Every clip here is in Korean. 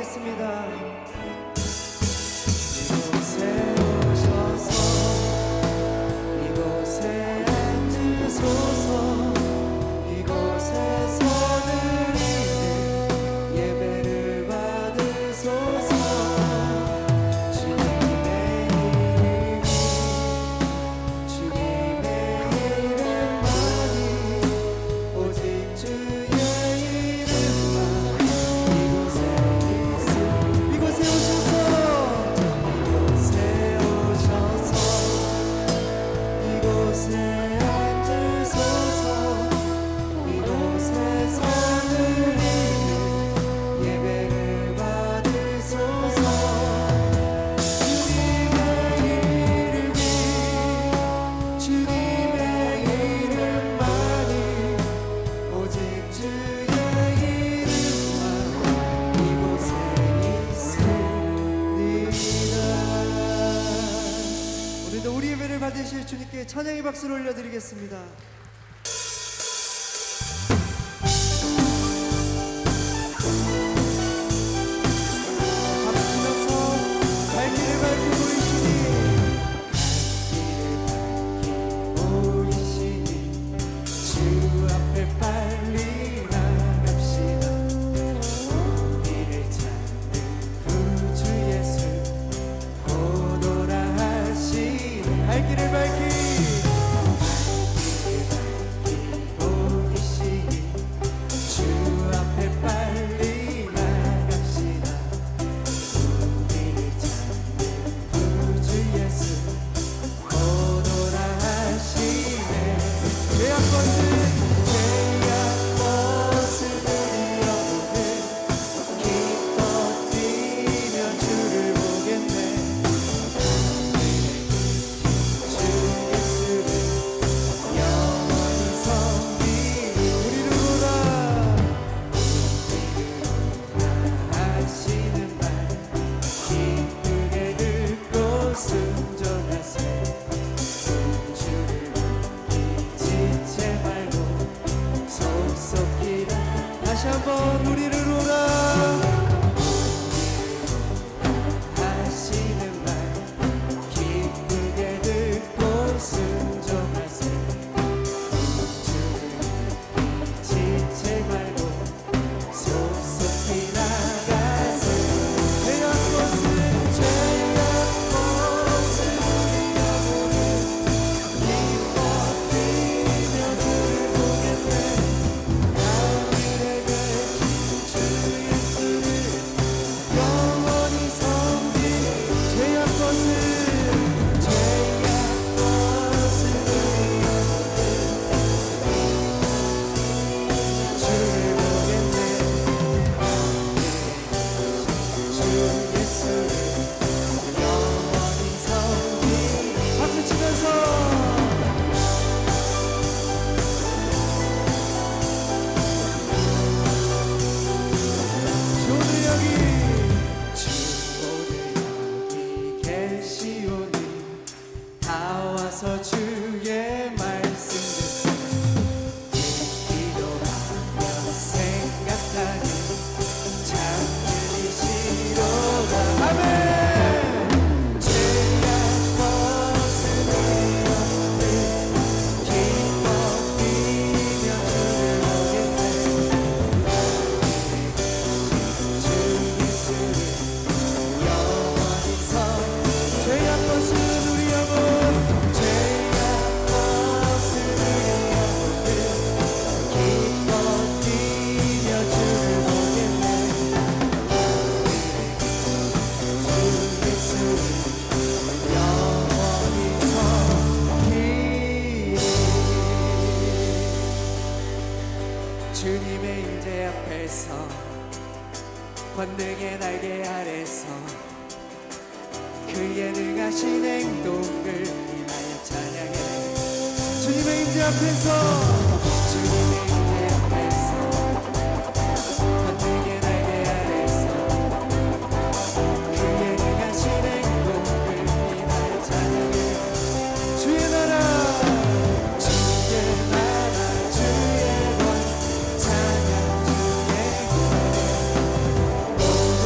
올려드리겠습니다. 이곳에 오셔서 이곳에 앉으소서. 이곳에서 드리는 예배를 받으소서. 주님의 이름만이 오직 주의 이름만 이곳에 오셔서 이곳에 앉으소서. 이곳에서 드리는 예배를 받으소서. 주님의 이름만이 오직 주의 이름만 이곳에 있습니다. 오늘도 우리 예배를 받으실 주님께 찬양의 박수를 올려드리겠습니다. 발길을 밝히 보이시니 주 앞에 빨리 나갑시다. 우리를 찾는 구주 예수 곧 오라 하시네. 발길을 밝히 보이시니 주 앞에 빨리 나갑시다. 우리를 찾는 구주 예수 곧 오라 하시네. 죄악 것을 우리 영혼을 기뻐 뛰며 주를 보겠네. 주 예수를 영원히 섬기리. 우리를 오라 하시는 말 기쁘게 듣고 순종하세. 주를 지체 말고 속속히 다시 한번 우리를 오라 하시는 말 기쁘게 듣고 순종하세. 주를 지체 말고 속속히 나가세. 죄악 것을 우리 영혼을 기뻐 뛰며 주를 보겠네. 나의 주 예수를 영원히 섬기리. 죄악 것을 우리 영혼을 주를 보겠네. 주 예수를 영원히 섬기리. 박수 치면서 주 오늘 여기 계시오니 다 와서 주의 말씀 듣고 기도하며 생각하니 참으시로다. 아멘. 죄악 것을 우리 영혼을 기뻐 뛰며 주를 보겠네. 주 예수를 영원히 섬기리. 죄악 것을 우리 영혼 죄악 것을 우리 영혼을 기뻐 뛰며 주를 보겠네. 주 예수를 영원히 섬기리. 주님의 임재 앞에서 권능의 날개 아래서 그의 능하신 행동을 인하여 찬양해. 주님의 임재 앞에서 주님의 임재 앞에서 권능의 날개 아래서 그의 능하신 행동을 인하여 찬양해. 주의 나라 주의 권 찬양 주의 권 모든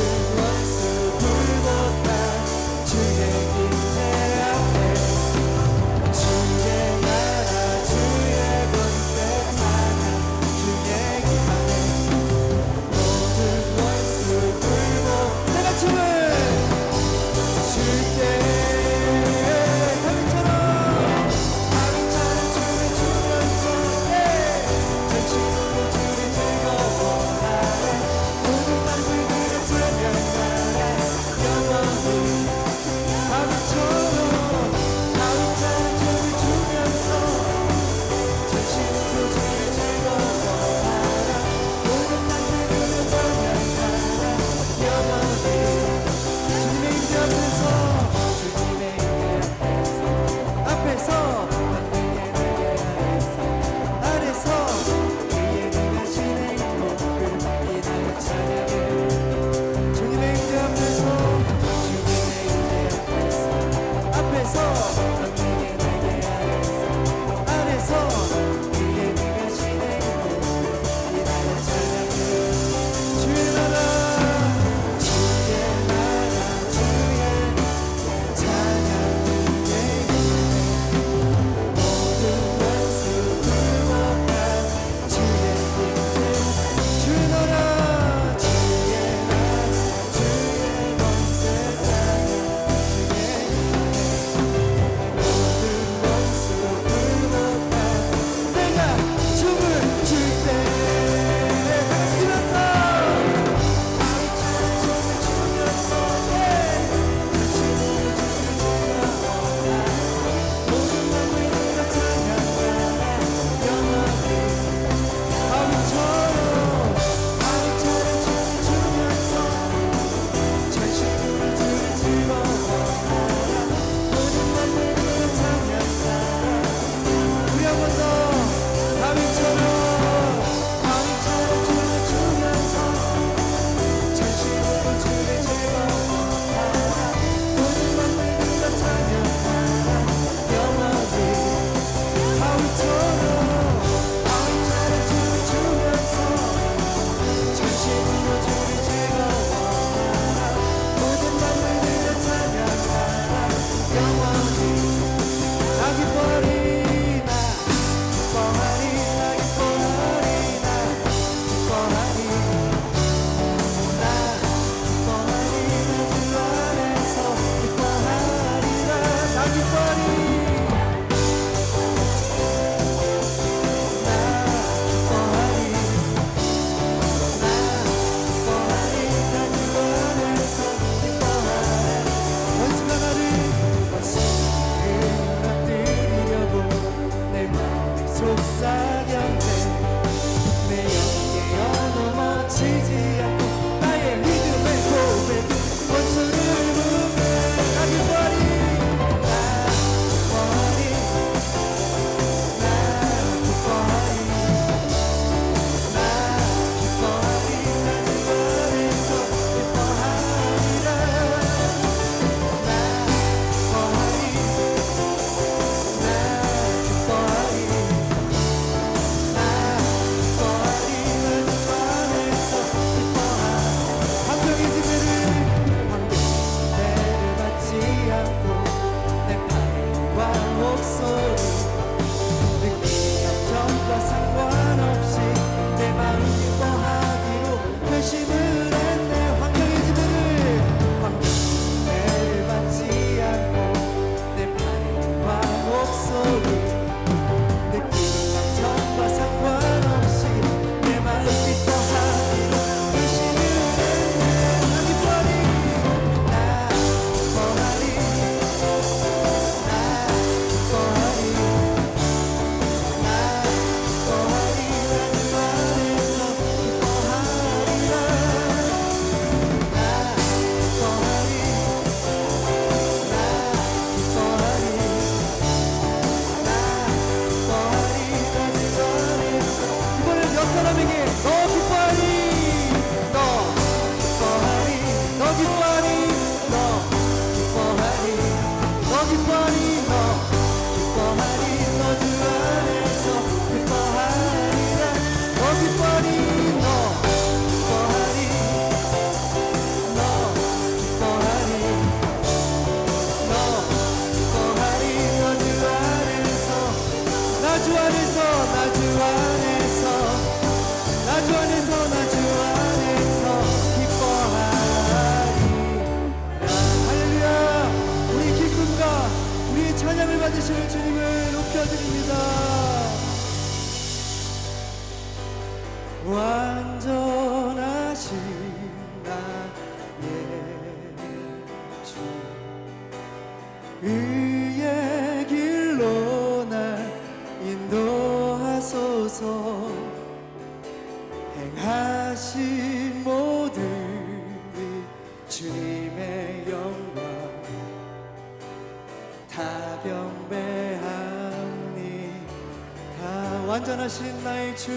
완전하신 나의 주,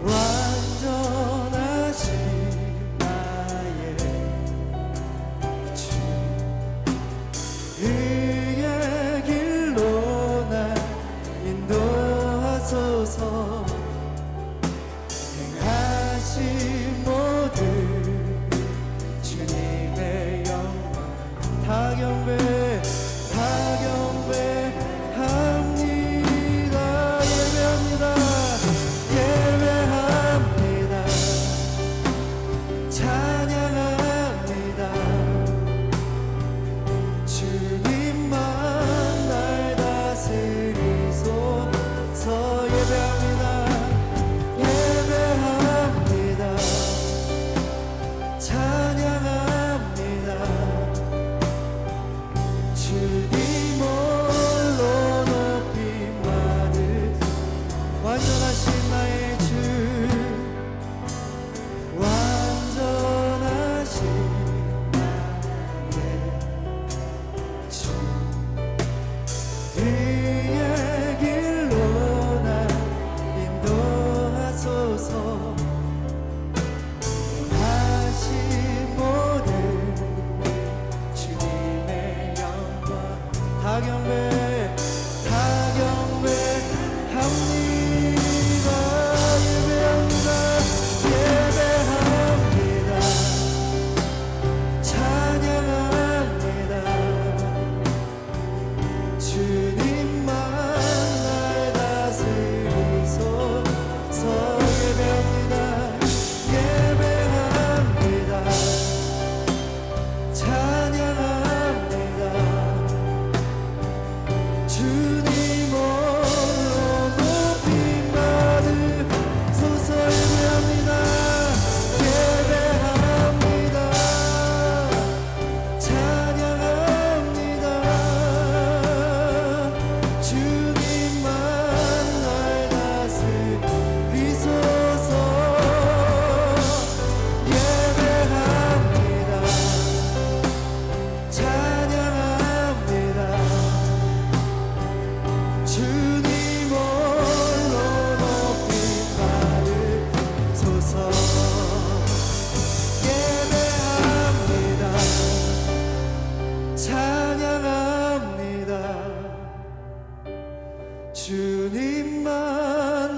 완전하신 나의 주, 그의 길로 날 인도하소서. 행하신 모든 주님의 영광 다 경배합니다. 예배합니다. 찬양합니다. 주님만 날 다스리소서. 예배합니다. 예배합니다. 찬양합니다. 주님 홀로 높임 받으. 완전하신 나의 주, 완전하신 나의 주, 그의 길로 날 인도하소서. 하신 모든 주님의 영광 다 경배합니다. 예배합니다. 찬양합니다. 주님만 날 다스리소서. 예배합니다. 예배합니다. 찬양합니다. 주님 홀로 높임 받으소서. 예배합니다. 예배합니다. 찬양합니다. 주님만 날 다스리소서. 예배합니다. 찬양합니다. 주님 홀로 높임 받으소서. 예배합니다. 찬양합니다. 주님만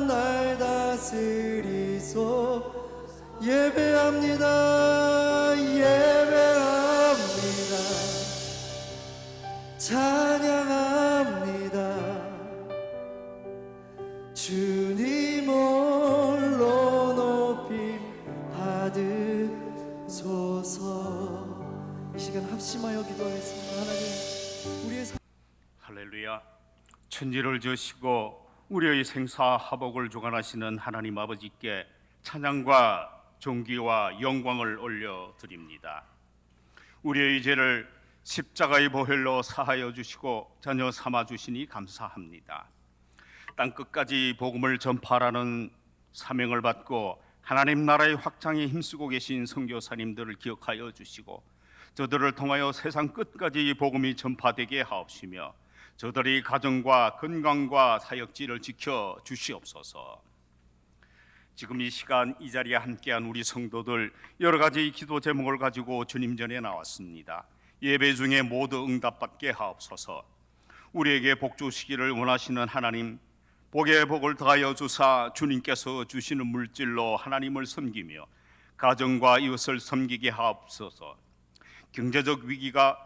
날 다스리소. 예배합니다. 예배합니다. 찬양합니다. 주님 홀로 높임 받으소서. 이 시간 합심하여 기도하겠습니다. 하나님, 우리의 삶 할렐루야. 천지를 지으시고 우리의 생사화복을 주관하시는 하나님 아버지께 찬양과 존귀와 영광을 올려드립니다. 우리의 죄를 십자가의 보혈로 사하여 주시고 자녀 삼아 주시니 감사합니다. 땅끝까지 복음을 전파하라는 사명을 받고 하나님 나라의 확장에 힘쓰고 계신 선교사님들을 기억하여 주시고 저들을 통하여 세상 끝까지 복음이 전파되게 하옵시며 저들의 가정과 건강과 사역지를 지켜 주시옵소서. 지금 이 시간 이 자리에 함께한 우리 성도들 여러 가지 기도 제목을 가지고 주님 전에 나왔습니다. 예배 중에 모두 응답받게 하옵소서. 우리에게 복 주시기를 원하시는 하나님, 복의 복을 더하여 주사 주님께서 주시는 물질로 하나님을 섬기며 가정과 이웃을 섬기게 하옵소서. 경제적 위기와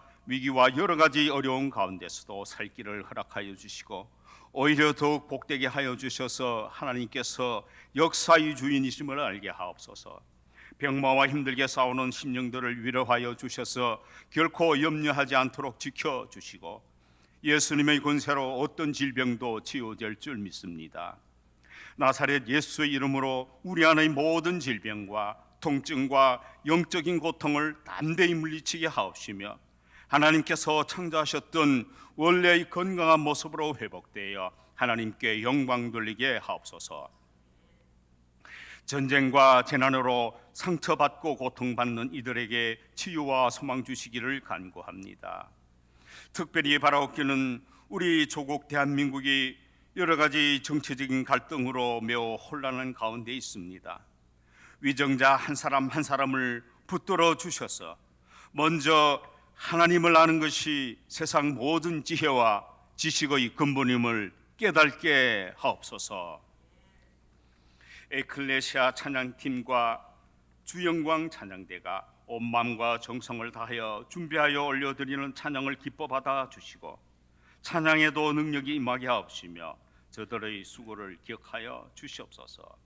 여러 가지 어려운 가운데서도 살 길을 허락하여 주시고 오히려 더욱 복되게 하여 주셔서 하나님께서 역사의 주인이심을 알게 하옵소서. 병마와 힘들게 싸우는 심령들을 위로하여 주셔서 결코 염려하지 않도록 지켜주시고 예수님의 권세로 어떤 질병도 치유될 줄 믿습니다. 나사렛 예수의 이름으로 우리 안의 모든 질병과 통증과 영적인 고통을 담대히 물리치게 하옵시며 하나님께서 창조하셨던 원래의 건강한 모습으로 회복되어 하나님께 영광 돌리게 하옵소서. 전쟁과 재난으로 상처받고 고통받는 이들에게 치유와 소망 주시기를 간구합니다. 특별히 바라옵기는 우리 조국 대한민국이 여러 가지 정치적인 갈등으로 매우 혼란한 가운데 있습니다. 위정자 한 사람 한 사람을 붙들어 주셔서 먼저 하나님을 아는 것이 세상 모든 지혜와 지식의 근본임을 깨닫게 하옵소서. 에클레시아 찬양팀과 주영광 찬양대가 온 마음과 정성을 다하여 준비하여 올려드리는 찬양을 기뻐 받아 주시고 찬양에도 능력이 임하게 하옵시며 저들의 수고를 기억하여 주시옵소서.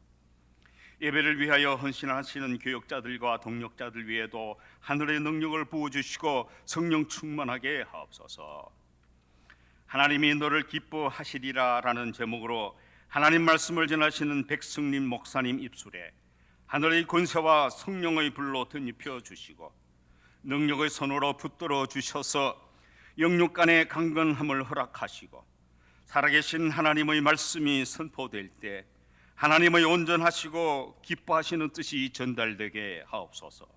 예배를 위하여 헌신하시는 교역자들과 동역자들 위에도 하늘의 능력을 부어주시고 성령 충만하게 하옵소서. 하나님이 너를 기뻐하시리라 라는 제목으로 하나님 말씀을 전하시는 백승림 목사님 입술에 하늘의 권세와 성령의 불로 덧입혀 주시고 능력의 손으로 붙들어 주셔서 영육 간의 강건함을 허락하시고 살아계신 하나님의 말씀이 선포될 때 하나님의 온전하시고 기뻐하시는 뜻이 전달되게 하옵소서.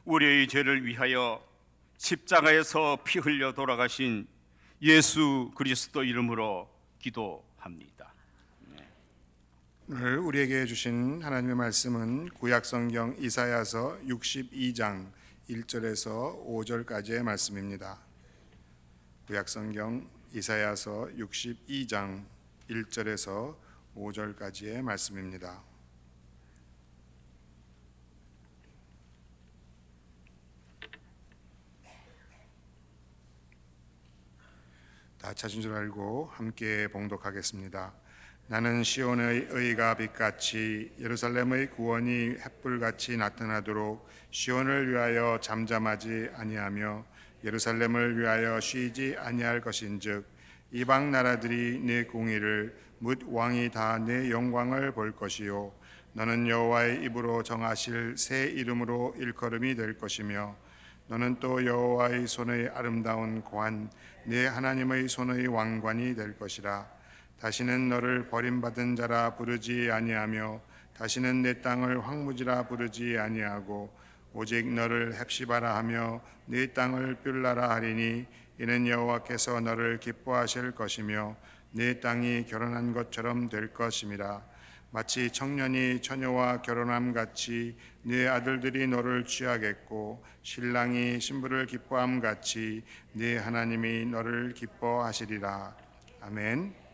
우리의 죄를 위하여 십자가에서 피 흘려 돌아가신 예수 그리스도 이름으로 기도합니다. 오늘 우리에게 주신 하나님의 말씀은 구약성경 이사야서 62장 1절에서 5절까지의 말씀입니다. 구약성경 이사야서 62장 1절에서 5절까지의 말씀입니다. 다 찾은 줄 알고 함께 봉독하겠습니다. 나는 시온의 의가 빛같이 예루살렘의 구원이 햇불같이 나타나도록 시온을 위하여 잠잠하지 아니하며 예루살렘을 위하여 쉬지 아니할 것인즉 이방 나라들이 내 공의를 뭇 왕이 다 내 영광을 볼 것이요 너는 여호와의 입으로 정하실 새 이름으로 일컬음이 될 것이며 너는 또 여호와의 손의 아름다운 관 내 하나님의 손의 왕관이 될 것이라. 다시는 너를 버림받은 자라 부르지 아니하며 다시는 내 땅을 황무지라 부르지 아니하고 오직 너를 헵시바라 하며 네 땅을 뷸라라 하리니 이는 여호와께서 너를 기뻐하실 것이며 네 땅이 결혼한 것처럼 될 것임이라. 마치 청년이 처녀와 결혼함 같이 네 아들들이 너를 취하겠고 신랑이 신부를 기뻐함 같이 네 하나님이 너를 기뻐하시리라. 아멘.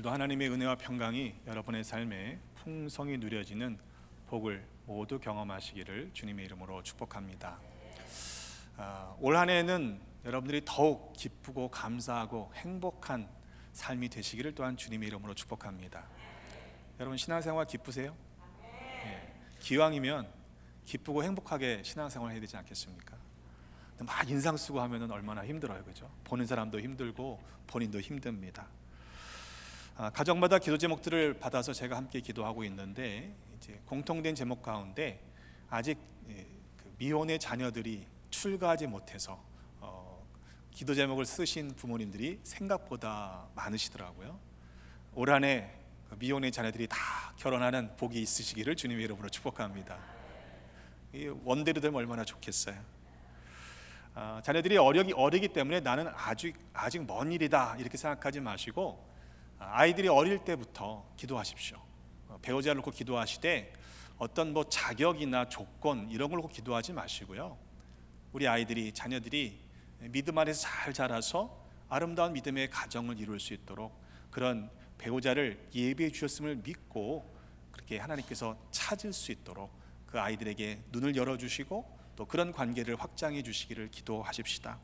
오늘도 하나님의 은혜와 평강이 여러분의 삶에 풍성히 누려지는 복을 모두 경험하시기를 주님의 이름으로 축복합니다. 올 한 해는 여러분들이 더욱 기쁘고 감사하고 행복한 삶이 되시기를 또한 주님의 이름으로 축복합니다. 여러분 신앙생활 기쁘세요? 네. 기왕이면 기쁘고 행복하게 신앙생활 해야 되지 않겠습니까? 막 인상 쓰고 하면은 얼마나 힘들어요, 그죠? 보는 사람도 힘들고 본인도 힘듭니다. 가정마다 기도 제목들을 받아서 제가 함께 기도하고 있는데 이제 공통된 제목 가운데 아직 미혼의 자녀들이 출가하지 못해서 기도 제목을 쓰신 부모님들이 생각보다 많으시더라고요. 올 한 해 미혼의 자녀들이 다 결혼하는 복이 있으시기를 주님의 이름으로 축복합니다. 원대로 되면 얼마나 좋겠어요. 자녀들이 어리기 때문에 나는 아직 먼 일이다 이렇게 생각하지 마시고 아이들이 어릴 때부터 기도하십시오. 배우자를 놓고 기도하시되 어떤 자격이나 조건 이런 걸 놓고 기도하지 마시고요. 우리 아이들이 자녀들이 믿음 안에서 잘 자라서 아름다운 믿음의 가정을 이룰 수 있도록 그런 배우자를 예비해 주셨음을 믿고 그렇게 하나님께서 찾을 수 있도록 그 아이들에게 눈을 열어주시고 또 그런 관계를 확장해 주시기를 기도하십시다.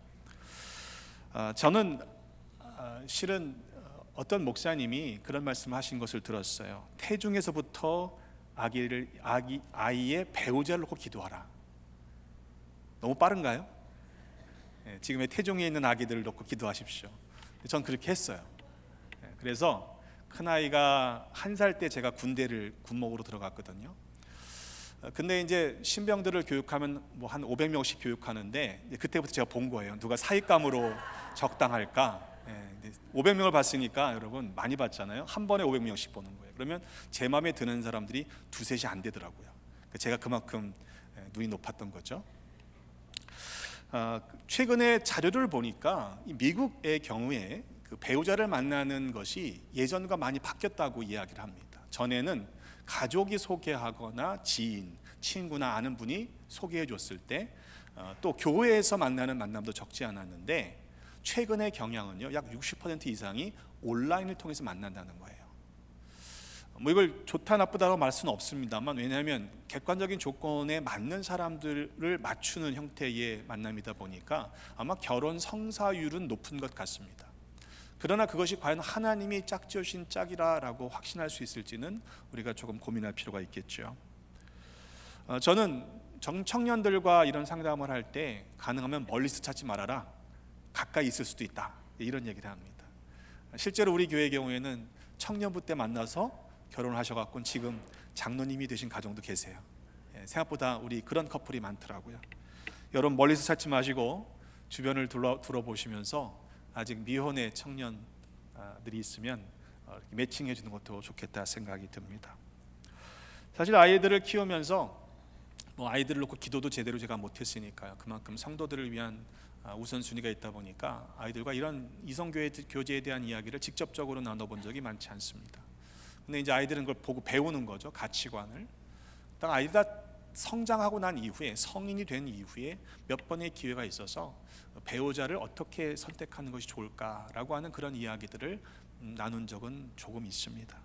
저는 실은 어떤 목사님이 그런 말씀을 하신 것을 들었어요. 태중에서부터 아이의 배우자를 놓고 기도하라. 너무 빠른가요? 지금의 태중에 있는 아기들을 놓고 기도하십시오. 전 그렇게 했어요. 그래서 큰아이가 1살 때 제가 군목으로 들어갔거든요. 근데 이제 신병들을 교육하면 한 500명씩 교육하는데 그때부터 제가 본 거예요. 누가 사익감으로 적당할까? 500명을 봤으니까 여러분 많이 봤잖아요. 한 번에 500명씩 보는 거예요. 그러면 제 마음에 드는 사람들이 두셋이 안 되더라고요. 제가 그만큼 눈이 높았던 거죠. 최근에 자료를 보니까 미국의 경우에 그 배우자를 만나는 것이 예전과 많이 바뀌었다고 이야기를 합니다. 전에는 가족이 소개하거나 지인, 친구나 아는 분이 소개해 줬을 때 또 교회에서 만나는 만남도 적지 않았는데 최근의 경향은요, 약 60% 이상이 온라인을 통해서 만난다는 거예요. 이걸 좋다 나쁘다고 말할 수는 없습니다만, 왜냐하면 객관적인 조건에 맞는 사람들을 맞추는 형태의 만남이다 보니까 아마 결혼 성사율은 높은 것 같습니다. 그러나 그것이 과연 하나님이 짝지으신 짝이라고 확신할 수 있을지는 우리가 조금 고민할 필요가 있겠죠. 저는 청년들과 이런 상담을 할 때 가능하면 멀리서 찾지 말아라, 가까이 있을 수도 있다, 이런 얘기를 합니다. 실제로 우리 교회 경우에는 청년부 때 만나서 결혼을 하셔갖고 지금 장로님이 되신 가정도 계세요. 생각보다 우리 그런 커플이 많더라고요. 여러분 멀리서 찾지 마시고 주변을 둘러보시면서 아직 미혼의 청년들이 있으면 매칭해 주는 것도 좋겠다 생각이 듭니다. 사실 아이들을 키우면서 아이들을 놓고 기도도 제대로 제가 못했으니까요. 그만큼 성도들을 위한 우선순위가 있다 보니까 아이들과 이런 이성교제에 대한 이야기를 직접적으로 나눠본 적이 많지 않습니다. 근데 이제 아이들은 그걸 보고 배우는 거죠. 가치관을. 딱 아이가 성장하고 난 이후에, 성인이 된 이후에 몇 번의 기회가 있어서 배우자를 어떻게 선택하는 것이 좋을까라고 하는 그런 이야기들을 나눈 적은 조금 있습니다.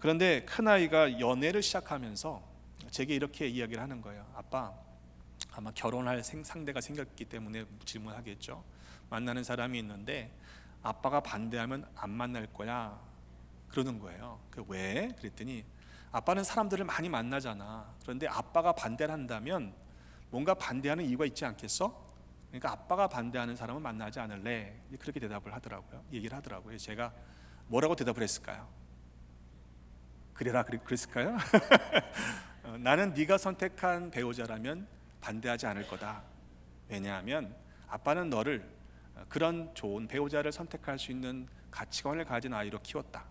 그런데 큰아이가 연애를 시작하면서 제게 이렇게 이야기를 하는 거예요. 아빠, 아마 결혼할 상대가 생겼기 때문에 질문하겠죠. 만나는 사람이 있는데 아빠가 반대하면 안 만날 거야, 그러는 거예요. 왜? 그랬더니 아빠는 사람들을 많이 만나잖아. 그런데 아빠가 반대를 한다면 뭔가 반대하는 이유가 있지 않겠어? 그러니까 아빠가 반대하는 사람은 만나지 않을래, 그렇게 대답을 하더라고요. 얘기를 하더라고요. 제가 뭐라고 대답을 했을까요? 그래라 그랬을까요? 나는 네가 선택한 배우자라면 반대하지 않을 거다. 왜냐하면 아빠는 너를 그런 좋은 배우자를 선택할 수 있는 가치관을 가진 아이로 키웠다.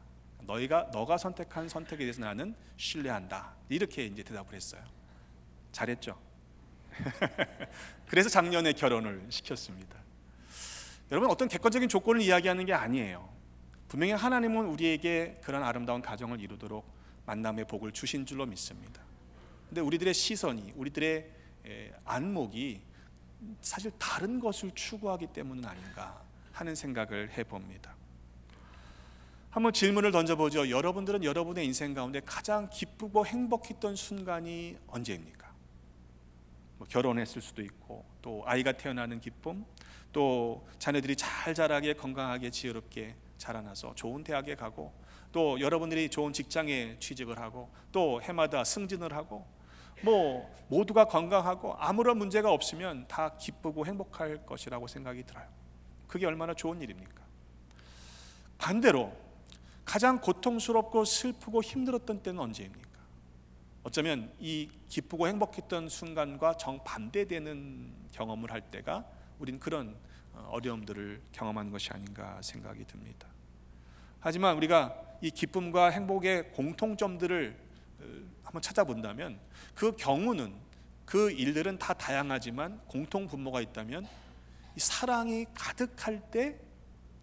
너가 선택한 선택에 대해서 나는 신뢰한다. 이렇게 이제 대답을 했어요. 잘했죠? 그래서 작년에 결혼을 시켰습니다. 여러분, 어떤 객관적인 조건을 이야기하는 게 아니에요. 분명히 하나님은 우리에게 그런 아름다운 가정을 이루도록 만남의 복을 주신 줄로 믿습니다. 근데 우리들의 시선이, 우리들의 안목이 사실 다른 것을 추구하기 때문은 아닌가 하는 생각을 해봅니다. 한번 질문을 던져보죠. 여러분들은 여러분의 인생 가운데 가장 기쁘고 행복했던 순간이 언제입니까? 뭐 결혼했을 수도 있고, 또 아이가 태어나는 기쁨, 또 자녀들이 잘 자라게 건강하게 지혜롭게 자라나서 좋은 대학에 가고, 또 여러분들이 좋은 직장에 취직을 하고, 또 해마다 승진을 하고, 뭐 모두가 건강하고 아무런 문제가 없으면 다 기쁘고 행복할 것이라고 생각이 들어요. 그게 얼마나 좋은 일입니까? 반대로 가장 고통스럽고 슬프고 힘들었던 때는 언제입니까? 어쩌면 이 기쁘고 행복했던 순간과 정반대되는 경험을 할 때가 우린 그런 어려움들을 경험하는 것이 아닌가 생각이 듭니다. 하지만 우리가 이 기쁨과 행복의 공통점들을 한번 찾아본다면, 그 경우는, 그 일들은 다 다양하지만 공통 분모가 있다면 이 사랑이 가득할 때,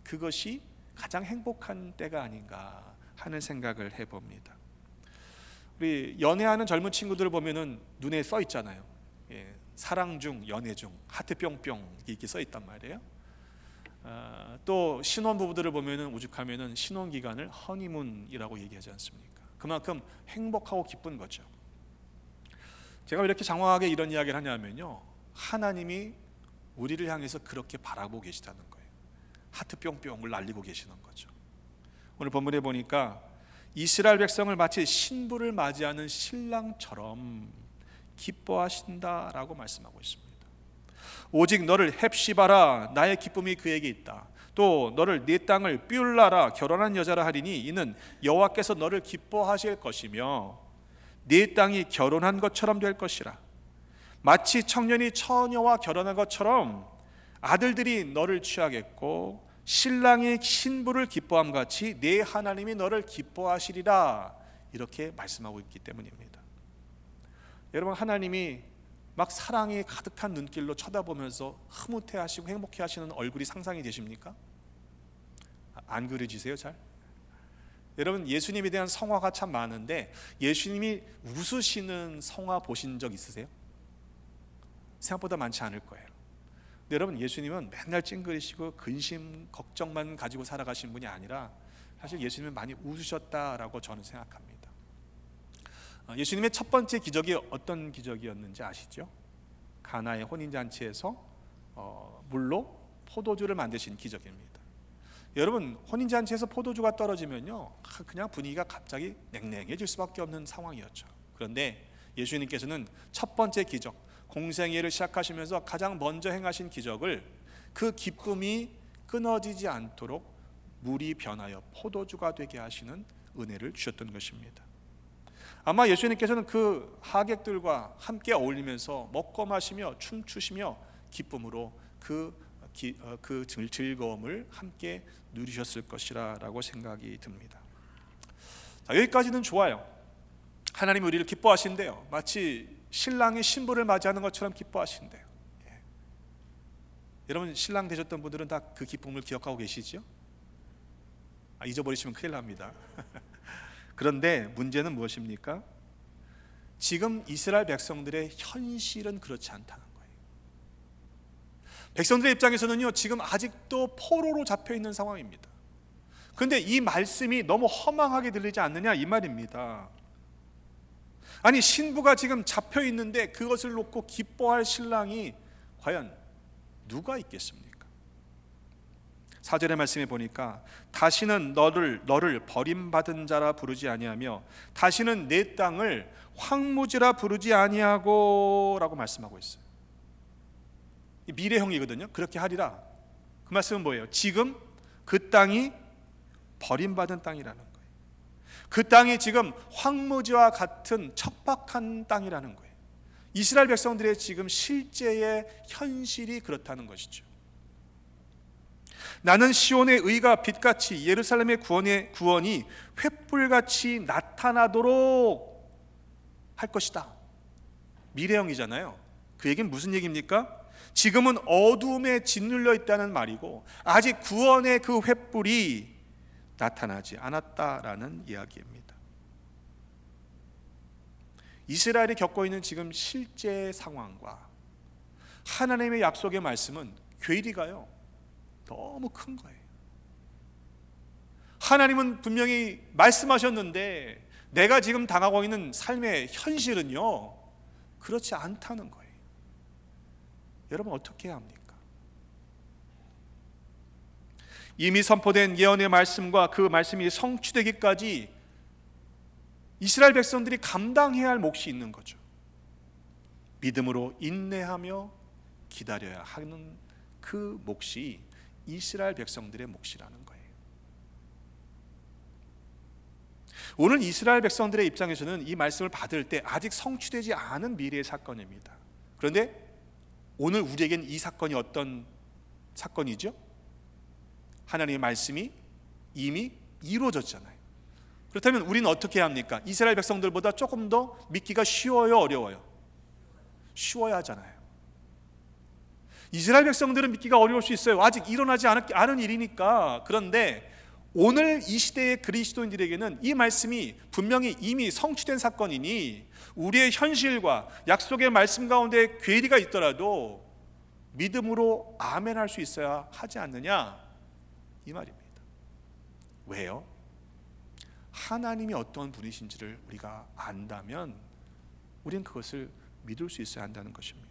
그것이 가장 행복한 때가 아닌가 하는 생각을 해봅니다. 우리 연애하는 젊은 친구들을 보면은 눈에 써 있잖아요. 사랑 중, 연애 중, 하트 뿅뿅 이렇게 써 있단 말이에요. 또 신혼 부부들을 보면은 오죽하면은 신혼 기간을 허니문이라고 얘기하지 않습니까? 그만큼 행복하고 기쁜 거죠. 제가 왜 이렇게 장황하게 이런 이야기를 하냐면요, 하나님이 우리를 향해서 그렇게 바라보고 계시다는 거예요. 하트 뿅뿅을 날리고 계시는 거죠. 오늘 본문에 보니까 이스라엘 백성을 마치 신부를 맞이하는 신랑처럼 기뻐하신다라고 말씀하고 있습니다. 오직 너를 헵시바라, 나의 기쁨이 그에게 있다. 또 너를 네 땅을 뷸라라, 결혼한 여자라 하리니 이는 여호와께서 너를 기뻐하실 것이며 네 땅이 결혼한 것처럼 될 것이라. 마치 청년이 처녀와 결혼한 것처럼 아들들이 너를 취하겠고 신랑이 신부를 기뻐함 같이 네 하나님이 너를 기뻐하시리라, 이렇게 말씀하고 있기 때문입니다. 여러분, 하나님이 막 사랑이 가득한 눈길로 쳐다보면서 흐뭇해하시고 행복해하시는 얼굴이 상상이 되십니까? 안 그려지세요 잘? 여러분, 예수님에 대한 성화가 참 많은데 예수님이 웃으시는 성화 보신 적 있으세요? 생각보다 많지 않을 거예요. 근데 여러분, 예수님은 맨날 찡그리시고 근심 걱정만 가지고 살아가신 분이 아니라 사실 예수님은 많이 웃으셨다라고 저는 생각합니다. 예수님의 첫 번째 기적이 어떤 기적이었는지 아시죠? 가나의 혼인잔치에서 물로 포도주를 만드신 기적입니다. 여러분, 혼인잔치에서 포도주가 떨어지면요, 그냥 분위기가 갑자기 냉랭해질 수밖에 없는 상황이었죠. 그런데 예수님께서는 첫 번째 기적, 공생애를 시작하시면서 가장 먼저 행하신 기적을, 그 기쁨이 끊어지지 않도록 물이 변하여 포도주가 되게 하시는 은혜를 주셨던 것입니다. 아마 예수님께서는 그 하객들과 함께 어울리면서 먹고 마시며 춤추시며 기쁨으로 그 즐거움을 함께 누리셨을 것이라고 생각이 듭니다. 자, 여기까지는 좋아요. 하나님이 우리를 기뻐하신대요. 마치 신랑이 신부를 맞이하는 것처럼 기뻐하신대요. 여러분, 신랑 되셨던 분들은 다 그 기쁨을 기억하고 계시죠? 잊어버리시면 큰일 납니다. 그런데 문제는 무엇입니까? 지금 이스라엘 백성들의 현실은 그렇지 않다는 거예요. 백성들의 입장에서는요, 지금 아직도 포로로 잡혀 있는 상황입니다. 그런데 이 말씀이 너무 허망하게 들리지 않느냐, 이 말입니다. 아니, 신부가 지금 잡혀 있는데 그것을 놓고 기뻐할 신랑이 과연 누가 있겠습니까? 4절의 말씀에 보니까 다시는 너를 버림받은 자라 부르지 아니하며 다시는 내 땅을 황무지라 부르지 아니하고 라고 말씀하고 있어요. 미래형이거든요. 그렇게 하리라. 그 말씀은 뭐예요? 지금 그 땅이 버림받은 땅이라는 거예요. 그 땅이 지금 황무지와 같은 척박한 땅이라는 거예요. 이스라엘 백성들의 지금 실제의 현실이 그렇다는 것이죠. 나는 시온의 의가 빛같이 예루살렘의 구원이 횃불같이 나타나도록 할 것이다. 미래형이잖아요. 그 얘기는 무슨 얘기입니까? 지금은 어두움에 짓눌려 있다는 말이고 아직 구원의 그 횃불이 나타나지 않았다라는 이야기입니다. 이스라엘이 겪고 있는 지금 실제 상황과 하나님의 약속의 말씀은 괴리가요 너무 큰 거예요. 하나님은 분명히 말씀하셨는데 내가 지금 당하고 있는 삶의 현실은요, 그렇지 않다는 거예요. 여러분, 어떻게 해야 합니까? 이미 선포된 예언의 말씀과 그 말씀이 성취되기까지 이스라엘 백성들이 감당해야 할 몫이 있는 거죠. 믿음으로 인내하며 기다려야 하는 그 몫이 이스라엘 백성들의 몫이라는 거예요. 오늘 이스라엘 백성들의 입장에서는 이 말씀을 받을 때 아직 성취되지 않은 미래의 사건입니다. 그런데 오늘 우리에겐 이 사건이 어떤 사건이죠? 하나님의 말씀이 이미 이루어졌잖아요. 그렇다면 우리는 어떻게 해야 합니까? 이스라엘 백성들보다 조금 더 믿기가 쉬워요, 어려워요? 쉬워야 하잖아요. 이스라엘 백성들은 믿기가 어려울 수 있어요. 아직 일어나지 않은 일이니까. 그런데 오늘 이 시대의 그리스도인들에게는 이 말씀이 분명히 이미 성취된 사건이니 우리의 현실과 약속의 말씀 가운데 괴리가 있더라도 믿음으로 아멘할 수 있어야 하지 않느냐, 이 말입니다. 왜요? 하나님이 어떤 분이신지를 우리가 안다면 우리는 그것을 믿을 수 있어야 한다는 것입니다.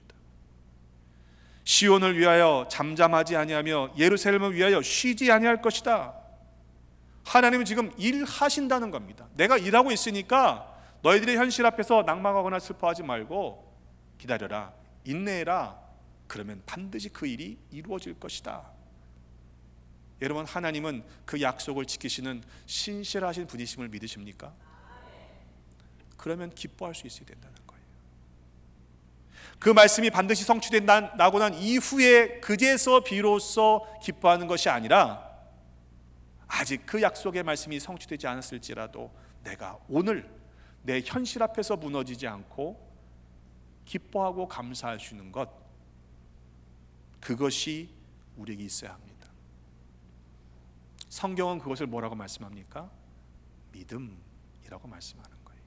시온을 위하여 잠잠하지 아니하며 예루살렘을 위하여 쉬지 아니할 것이다. 하나님은 지금 일하신다는 겁니다. 내가 일하고 있으니까 너희들의 현실 앞에서 낭망하거나 슬퍼하지 말고 기다려라, 인내해라. 그러면 반드시 그 일이 이루어질 것이다. 여러분, 하나님은 그 약속을 지키시는 신실하신 분이심을 믿으십니까? 그러면 기뻐할 수 있어야 된다는 거예요. 그 말씀이 반드시 성취된다고 난 이후에 그제서 비로소 기뻐하는 것이 아니라 아직 그 약속의 말씀이 성취되지 않았을지라도 내가 오늘 내 현실 앞에서 무너지지 않고 기뻐하고 감사할 수 있는 것, 그것이 우리에게 있어야 합니다. 성경은 그것을 뭐라고 말씀합니까? 믿음이라고 말씀하는 거예요.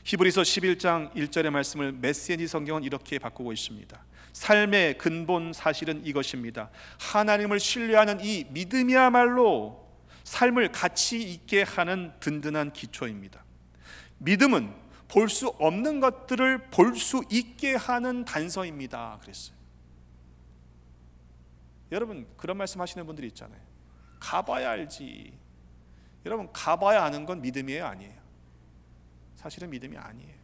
히브리서 11장 1절의 말씀을 메시지 성경은 이렇게 바꾸고 있습니다. 삶의 근본 사실은 이것입니다. 하나님을 신뢰하는 이 믿음이야말로 삶을 가치 있게 하는 든든한 기초입니다. 믿음은 볼 수 없는 것들을 볼 수 있게 하는 단서입니다. 그랬어요. 여러분, 그런 말씀 하시는 분들이 있잖아요. 가봐야 알지. 여러분, 가봐야 아는 건 믿음이에요, 아니에요? 사실은 믿음이 아니에요.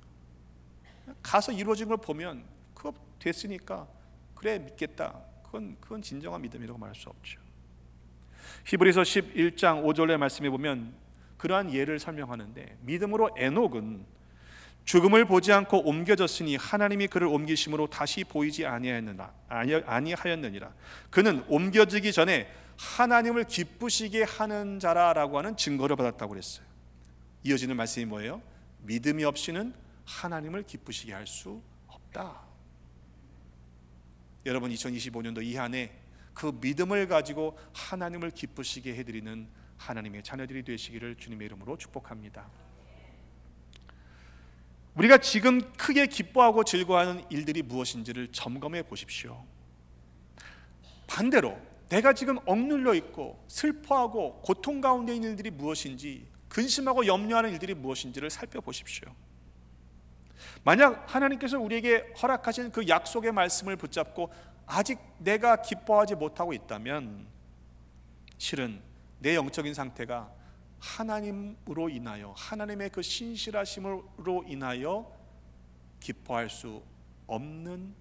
가서 이루어진 걸 보면 그거 됐으니까 그래 믿겠다. 그건 진정한 믿음이라고 말할 수 없죠. 히브리서 11장 5절의 말씀에 보면 그러한 예를 설명하는데, 믿음으로 에녹은 죽음을 보지 않고 옮겨졌으니 하나님이 그를 옮기심으로 다시 보이지 아니하였느니라. 그는 옮겨지기 전에 하나님을 기쁘시게 하는 자라라고 하는 증거를 받았다고 그랬어요. 이어지는 말씀이 뭐예요? 믿음이 없이는 하나님을 기쁘시게 할 수 없다. 여러분, 2025년도 이 한 해 그 믿음을 가지고 하나님을 기쁘시게 해드리는 하나님의 자녀들이 되시기를 주님의 이름으로 축복합니다. 우리가 지금 크게 기뻐하고 즐거워하는 일들이 무엇인지를 점검해 보십시오. 반대로 내가 지금 억눌려 있고 슬퍼하고 고통 가운데 있는 일들이 무엇인지, 근심하고 염려하는 일들이 무엇인지를 살펴보십시오. 만약 하나님께서 우리에게 허락하신 그 약속의 말씀을 붙잡고 아직 내가 기뻐하지 못하고 있다면 실은 내 영적인 상태가 하나님으로 인하여, 하나님의 그 신실하심으로 인하여 기뻐할 수 없는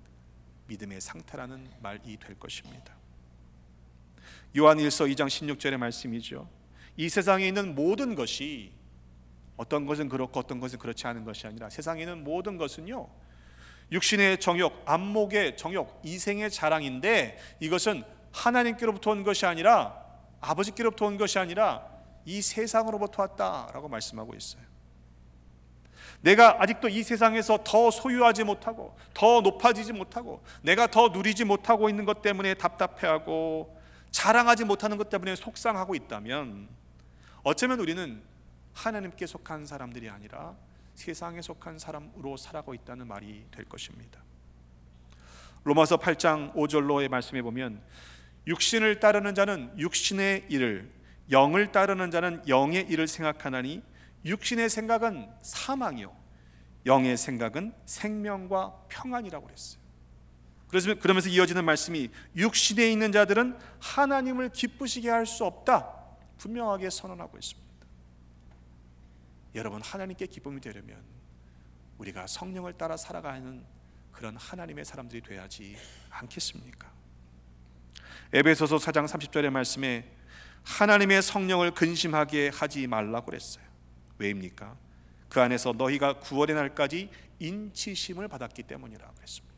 믿음의 상태라는 말이 될 것입니다. 요한일서 2장 16절의 말씀이죠. 이 세상에 있는 모든 것이, 어떤 것은 그렇고 어떤 것은 그렇지 않은 것이 아니라 세상에 있는 모든 것은요, 육신의 정욕, 안목의 정욕, 이생의 자랑인데 이것은 하나님께로부터 온 것이 아니라, 아버지께로부터 온 것이 아니라 이 세상으로부터 왔다라고 말씀하고 있어요. 내가 아직도 이 세상에서 더 소유하지 못하고 더 높아지지 못하고 내가 더 누리지 못하고 있는 것 때문에 답답해하고 자랑하지 못하는 것 때문에 속상하고 있다면 어쩌면 우리는 하나님께 속한 사람들이 아니라 세상에 속한 사람으로 살아가고 있다는 말이 될 것입니다. 로마서 8장 5절로의 말씀에 보면 육신을 따르는 자는 육신의 일을, 영을 따르는 자는 영의 일을 생각하나니 육신의 생각은 사망이요 영의 생각은 생명과 평안이라고 그랬어요. 그러면서 이어지는 말씀이 육신에 있는 자들은 하나님을 기쁘시게 할 수 없다 분명하게 선언하고 있습니다. 여러분, 하나님께 기쁨이 되려면 우리가 성령을 따라 살아가는 그런 하나님의 사람들이 돼야지 않겠습니까? 에베소서 4장 30절의 말씀에 하나님의 성령을 근심하게 하지 말라고 그랬어요. 왜입니까? 그 안에서 너희가 구원의 날까지 인치심을 받았기 때문이라고 그랬습니다.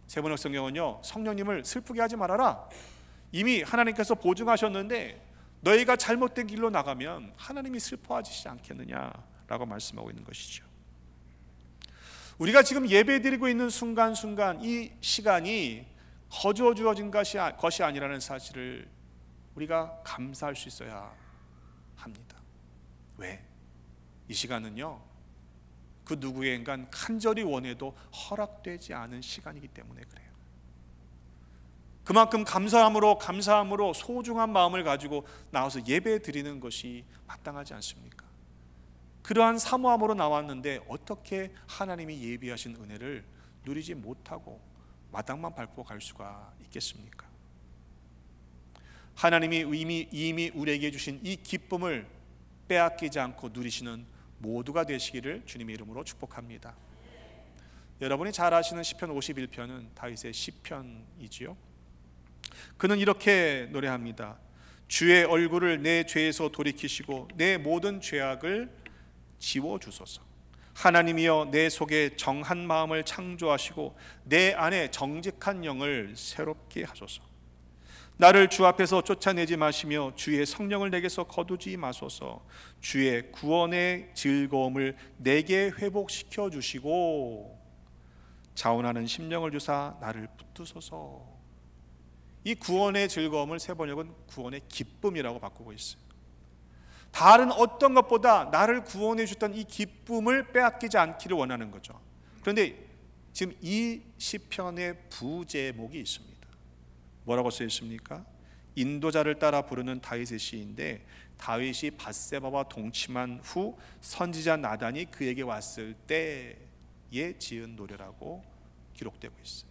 세번역 성경은요, 성령님을 슬프게 하지 말아라. 이미 하나님께서 보증하셨는데 너희가 잘못된 길로 나가면 하나님이 슬퍼하시지 않겠느냐라고 말씀하고 있는 것이죠. 우리가 지금 예배드리고 있는 순간순간 이 시간이 거저 주어진 것이 아니라는 사실을 우리가 감사할 수 있어야 합니다. 왜? 이 시간은요, 그 누구에겐가 간절히 원해도 허락되지 않은 시간이기 때문에 그래요. 그만큼 감사함으로 소중한 마음을 가지고 나와서 예배 드리는 것이 마땅하지 않습니까? 그러한 사모함으로 나왔는데 어떻게 하나님이 예비하신 은혜를 누리지 못하고 마당만 밟고 갈 수가 있겠습니까? 하나님이 이미 우리에게 주신 이 기쁨을 빼앗기지 않고 누리시는 모두가 되시기를 주님의 이름으로 축복합니다. 여러분이 잘 아시는 시편 51편은 다윗의 시편이지요. 그는 이렇게 노래합니다. 주의 얼굴을 내 죄에서 돌이키시고 내 모든 죄악을 지워주소서. 하나님이여 내 속에 정한 마음을 창조하시고 내 안에 정직한 영을 새롭게 하소서. 나를 주 앞에서 쫓아내지 마시며 주의 성령을 내게서 거두지 마소서. 주의 구원의 즐거움을 내게 회복시켜 주시고 자원하는 심령을 주사 나를 붙드소서. 이 구원의 즐거움을 세번역은 구원의 기쁨이라고 바꾸고 있어요. 다른 어떤 것보다 나를 구원해 주셨던 이 기쁨을 빼앗기지 않기를 원하는 거죠. 그런데 지금 이 시편의 부제목이 있습니다. 뭐라고 써 있습니까? 인도자를 따라 부르는 다윗의 시인데 다윗이 밧세바와 동침한 후 선지자 나단이 그에게 왔을 때에 지은 노래라고 기록되고 있어요.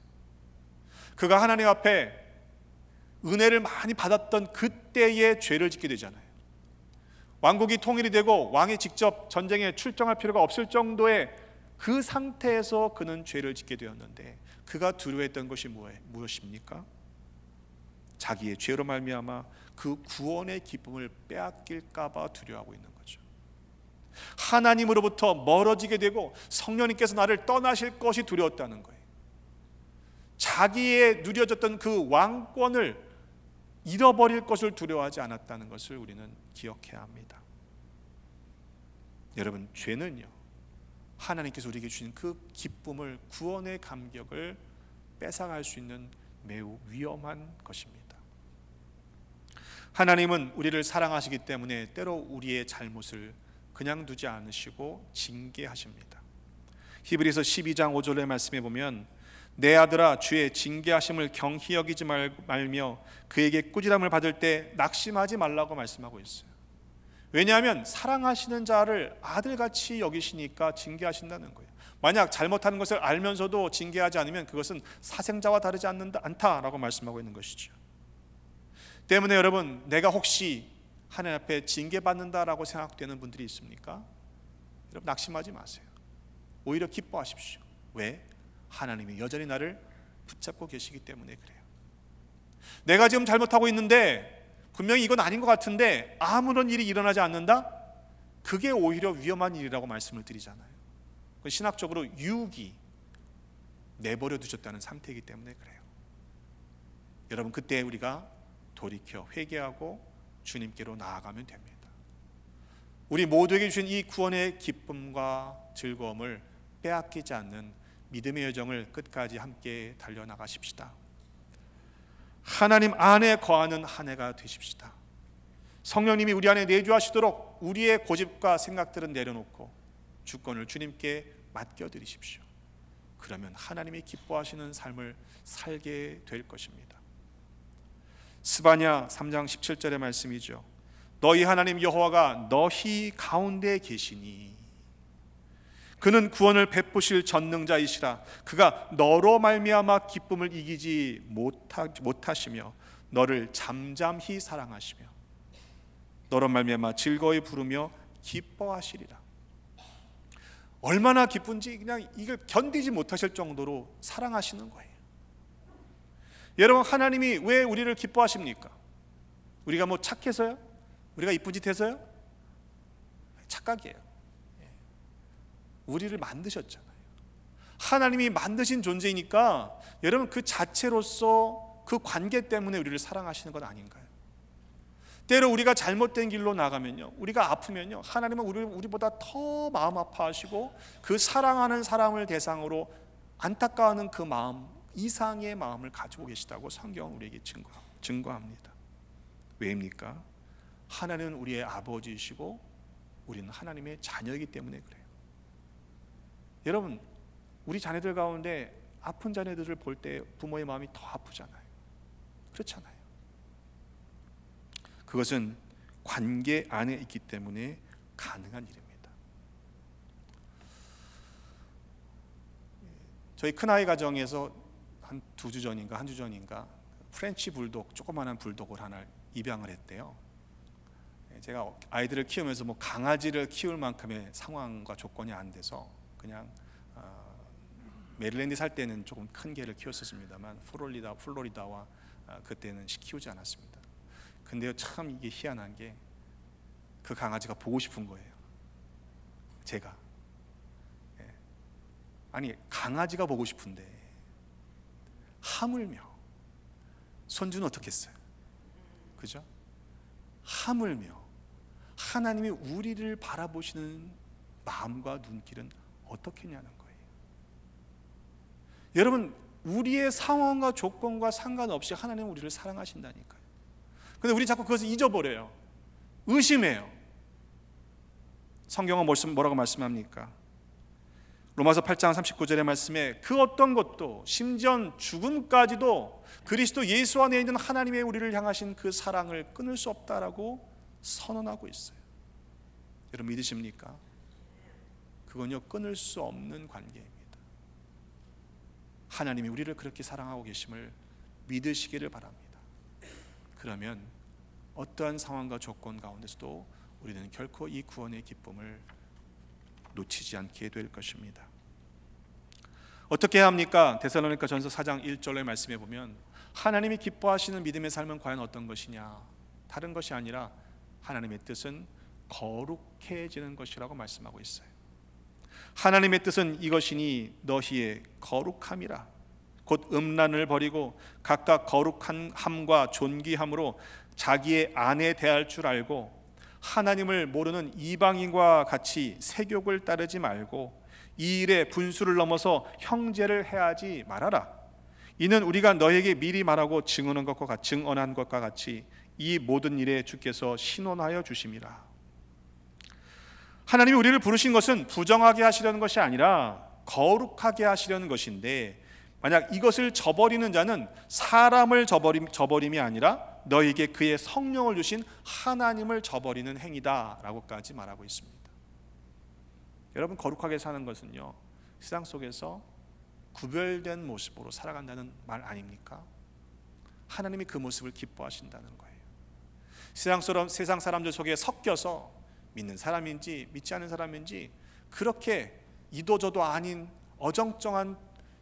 그가 하나님 앞에 은혜를 많이 받았던 그때의 죄를 짓게 되잖아요. 왕국이 통일이 되고 왕이 직접 전쟁에 출정할 필요가 없을 정도의 그 상태에서 그는 죄를 짓게 되었는데 그가 두려워했던 것이 무엇입니까? 자기의 죄로 말미암아 그 구원의 기쁨을 빼앗길까 봐 두려워하고 있는 거죠. 하나님으로부터 멀어지게 되고 성령님께서 나를 떠나실 것이 두려웠다는 거예요. 자기의 누려졌던 그 왕권을 잃어버릴 것을 두려워하지 않았다는 것을 우리는 기억해야 합니다. 여러분, 죄는요, 하나님께서 우리에게 주신 그 기쁨을, 구원의 감격을 뺏어갈 수 있는 매우 위험한 것입니다. 하나님은 우리를 사랑하시기 때문에 때로 우리의 잘못을 그냥 두지 않으시고 징계하십니다. 히브리서 12장 5절의 말씀에 보면 내 아들아 주의 징계하심을 경히 여기지 말며 그에게 꾸지람을 받을 때 낙심하지 말라고 말씀하고 있어요. 왜냐하면 사랑하시는 자를 아들같이 여기시니까 징계하신다는 거예요. 만약 잘못하는 것을 알면서도 징계하지 않으면 그것은 사생자와 다르지 않다라고 말씀하고 있는 것이죠. 때문에 여러분, 내가 혹시 하나님 앞에 징계받는다라고 생각되는 분들이 있습니까? 여러분, 낙심하지 마세요. 오히려 기뻐하십시오. 왜? 하나님이 여전히 나를 붙잡고 계시기 때문에 그래요. 내가 지금 잘못하고 있는데 분명히 이건 아닌 것 같은데 아무런 일이 일어나지 않는다? 그게 오히려 위험한 일이라고 말씀을 드리잖아요. 신학적으로 유혹이 내버려 두셨다는 상태이기 때문에 그래요. 여러분, 그때 우리가 돌이켜 회개하고 주님께로 나아가면 됩니다. 우리 모두에게 주신 이 구원의 기쁨과 즐거움을 빼앗기지 않는 믿음의 여정을 끝까지 함께 달려나가십시다. 하나님 안에 거하는 한 해가 되십시다. 성령님이 우리 안에 내주하시도록 우리의 고집과 생각들은 내려놓고 주권을 주님께 맡겨드리십시오. 그러면 하나님이 기뻐하시는 삶을 살게 될 것입니다. 스바냐 3장 17절의 말씀이죠. 너희 하나님 여호와가 너희 가운데 계시니 그는 구원을 베푸실 전능자이시라. 그가 너로 말미암아 기쁨을 이기지 못하시며 너를 잠잠히 사랑하시며 너로 말미암아 즐거이 부르며 기뻐하시리라. 얼마나 기쁜지 그냥 이걸 견디지 못하실 정도로 사랑하시는 거예요. 여러분, 하나님이 왜 우리를 기뻐하십니까? 우리가 뭐 착해서요? 우리가 이쁜 짓 해서요? 착각이에요. 우리를 만드셨잖아요. 하나님이 만드신 존재이니까 여러분, 그 자체로서 그 관계 때문에 우리를 사랑하시는 건 아닌가요? 때로 우리가 잘못된 길로 나가면요, 우리가 아프면요, 하나님은 우리보다 더 마음 아파하시고 그 사랑하는 사람을 대상으로 안타까워하는 그 마음 이상의 마음을 가지고 계시다고 성경은 우리에게 증거합니다. 왜입니까? 하나님은 우리의 아버지이시고 우리는 하나님의 자녀이기 때문에 그래요. 여러분, 우리 자녀들 가운데 아픈 자녀들을 볼 때 부모의 마음이 더 아프잖아요. 그렇잖아요. 그것은 관계 안에 있기 때문에 가능한 일입니다. 저희 큰아이 가정에서 한 2주 전인가 한 주 전인가 프렌치 불독, 조그마한 불독을 하나 입양을 했대요. 제가 아이들을 키우면서 뭐 강아지를 키울 만큼의 상황과 조건이 안 돼서 그냥 메릴랜드 살 때는 조금 큰 개를 키웠었습니다만 플로리다와 그때는 키우지 않았습니다. 근데요, 참 이게 희한한 게 그 강아지가 보고 싶은 거예요. 제가 아니, 강아지가 보고 싶은데 하물며 손주는 어떻겠어요? 그죠? 하물며 하나님이 우리를 바라보시는 마음과 눈길은 어떻겠냐는 거예요. 여러분, 우리의 상황과 조건과 상관없이 하나님은 우리를 사랑하신다니까요. 근데 우리 자꾸 그것을 잊어버려요. 의심해요. 성경은 뭐라고 말씀합니까? 로마서 8장 39절의 말씀에 그 어떤 것도 심지어 죽음까지도 그리스도 예수 안에 있는 하나님의 우리를 향하신 그 사랑을 끊을 수 없다라고 선언하고 있어요. 여러분, 믿으십니까? 그건요, 끊을 수 없는 관계입니다. 하나님이 우리를 그렇게 사랑하고 계심을 믿으시기를 바랍니다. 그러면 어떠한 상황과 조건 가운데서도 우리는 결코 이 구원의 기쁨을 놓치지 않게 될 것입니다. 어떻게 해야 합니까? 데살로니가 전서 4장 1절의 말씀에 보면 하나님이 기뻐하시는 믿음의 삶은 과연 어떤 것이냐? 다른 것이 아니라 하나님의 뜻은 거룩해지는 것이라고 말씀하고 있어요. 하나님의 뜻은 이것이니 너희의 거룩함이라. 곧 음란을 버리고 각각 거룩한 함과 존귀함으로 자기의 아내 대할 줄 알고 하나님을 모르는 이방인과 같이 세욕을 따르지 말고 이 일에 분수를 넘어서 형제를 해하지 말아라. 이는 우리가 너에게 미리 말하고 증언한 것과 같이 이 모든 일에 주께서 신원하여 주심이라. 하나님이 우리를 부르신 것은 부정하게 하시려는 것이 아니라 거룩하게 하시려는 것인데, 만약 이것을 저버리는 자는 사람을 저버림이 아니라 너에게 그의 성령을 주신 하나님을 저버리는 행위다라고까지 말하고 있습니다. 여러분, 거룩하게 사는 것은요, 세상 속에서 구별된 모습으로 살아간다는 말 아닙니까? 하나님이 그 모습을 기뻐하신다는 거예요. 세상 사람들 속에 섞여서 믿는 사람인지 믿지 않는 사람인지 그렇게 이도저도 아닌 어정쩡한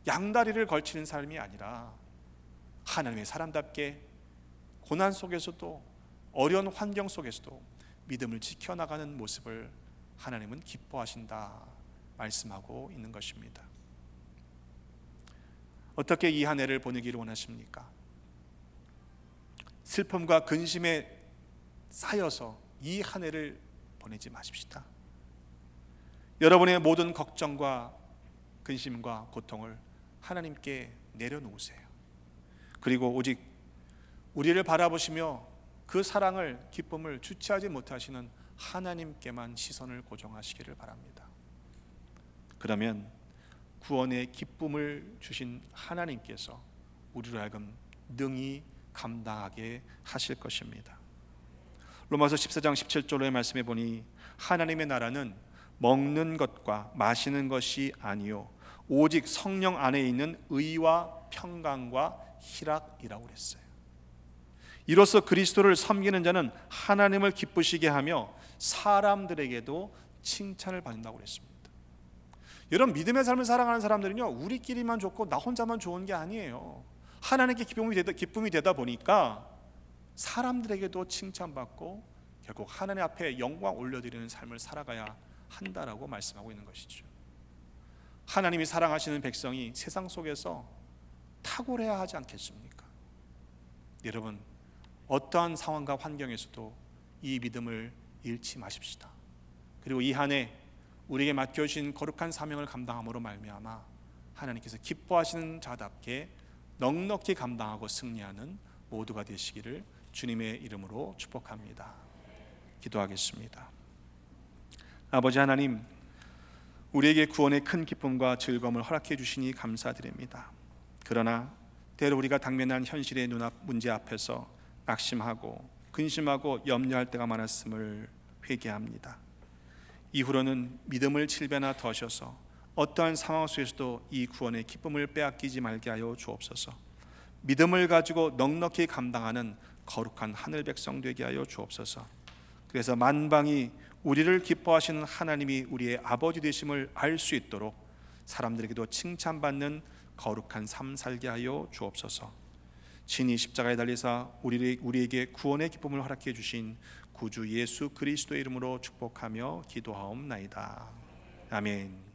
양다리를 걸치는 삶이 아니라 하나님의 사람답게 고난 속에서도 어려운 환경 속에서도 믿음을 지켜나가는 모습을 하나님은 기뻐하신다 말씀하고 있는 것입니다. 어떻게 이 한 해를 보내기를 원하십니까? 슬픔과 근심에 쌓여서 이 한 해를 보내지 마십시다. 여러분의 모든 걱정과 근심과 고통을 하나님께 내려놓으세요. 그리고 오직 우리를 바라보시며 그 사랑을, 기쁨을 주체하지 못하시는 하나님께만 시선을 고정하시기를 바랍니다. 그러면 구원의 기쁨을 주신 하나님께서 우리로 하여금 능히 감당하게 하실 것입니다. 로마서 14장 17절의 말씀에 보니 하나님의 나라는 먹는 것과 마시는 것이 아니요 오직 성령 안에 있는 의와 평강과 희락이라고 그랬어요. 이로써 그리스도를 섬기는 자는 하나님을 기쁘시게 하며 사람들에게도 칭찬을 받는다고 그랬습니다. 여러분, 믿음의 삶을 살아가는 사람들은요, 우리끼리만 좋고 나 혼자만 좋은 게 아니에요. 하나님께 기쁨이 되다 보니까 사람들에게도 칭찬받고 결국 하나님 앞에 영광 올려드리는 삶을 살아가야 한다라고 말씀하고 있는 것이죠. 하나님이 사랑하시는 백성이 세상 속에서 탁월해야 하지 않겠습니까? 여러분, 어떠한 상황과 환경에서도 이 믿음을 잃지 마십시다. 그리고 이 한 해 우리에게 맡겨주신 거룩한 사명을 감당함으로 말미암아 하나님께서 기뻐하시는 자답게 넉넉히 감당하고 승리하는 모두가 되시기를 주님의 이름으로 축복합니다. 기도하겠습니다. 아버지 하나님, 우리에게 구원의 큰 기쁨과 즐거움을 허락해 주시니 감사드립니다. 그러나 때로 우리가 당면한 현실의 눈앞 문제 앞에서 낙심하고 근심하고 염려할 때가 많았음을 회개합니다. 이후로는 믿음을 7배나 더셔서 어떠한 상황 속에서도 이 구원의 기쁨을 빼앗기지 말게 하여 주옵소서. 믿음을 가지고 넉넉히 감당하는 거룩한 하늘 백성 되게 하여 주옵소서. 그래서 만방이 우리를 기뻐하시는 하나님이 우리의 아버지 되심을 알 수 있도록 사람들에게도 칭찬받는 거룩한 삶 살게 하여 주옵소서. 친히 십자가에 달리사 우리에게 구원의 기쁨을 허락해 주신 구주 예수 그리스도의 이름으로 축복하며 기도하옵나이다. 아멘.